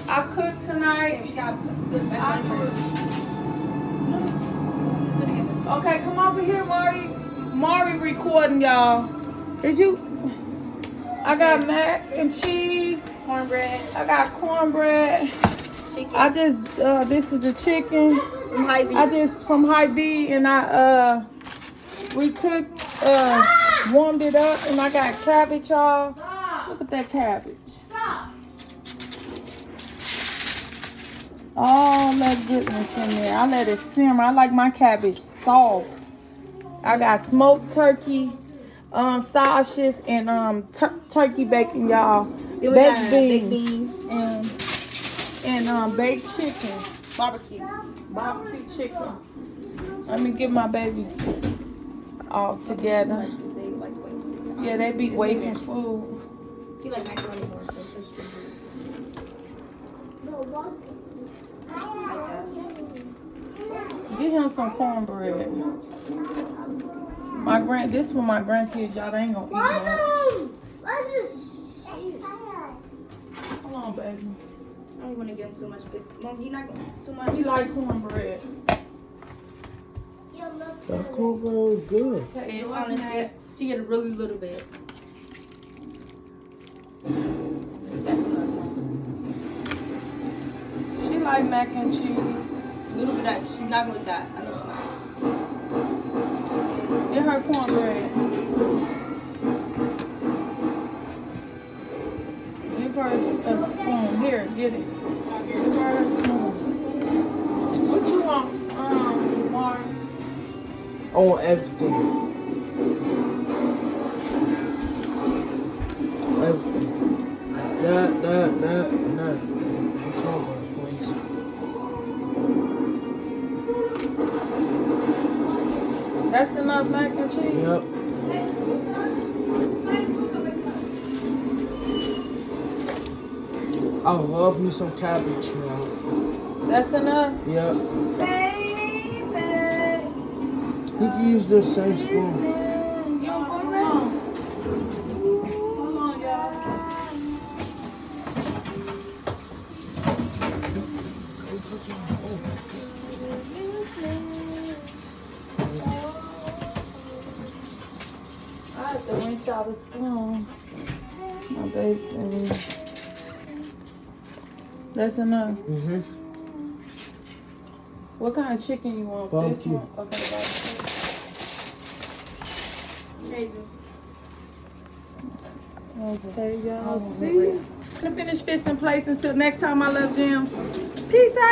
I cooked tonight. We got the Okay, come over here, Marty. Mari recording, y'all. Did you? I got mac and cheese. cornbread, I got cornbread. chicken. I just, this is the chicken. From HyVee. I just, from HyVee, and we cooked, warmed it up, and I got cabbage, y'all. Look at that cabbage. All that goodness in there. I let it simmer. I like my cabbage soft. I got smoked turkey, sausages, and turkey bacon, y'all. Baked beans and baked chicken, barbecue chicken. Let me get my babies all together. Yeah, they be wasting food. He like macaroni more, so fish can Get him some cornbread. This for my grandkids, y'all. They ain't gonna eat much. Let's just. Hold on, baby. I don't want to give him too much because Mom, he not going to eat too much. He like cornbread. That cornbread was good. It's on his face. She get a really little bit. That's enough. She like mac and cheese. A little bit of that. She's not going to eat that. I know she's not. Get her cornbread. Give her a spoon. Here, get it. Give her a spoon. What you want, Mark? I want everything. Everything. That. Cornbread, please. That's enough mac and cheese? Yep. I love me some cabbage, y'all. That's enough? Yep. Baby. You can use the same spoon. You want cornbread? Hold on, y'all. I have to rinse out the spoon. My baby. That's enough. Mm-hmm. What kind of chicken you want? Barbecue. This one? Okay, barbecue. Okay, y'all. See? I'm gonna finish fixing place until next time, my love gems. Peace out.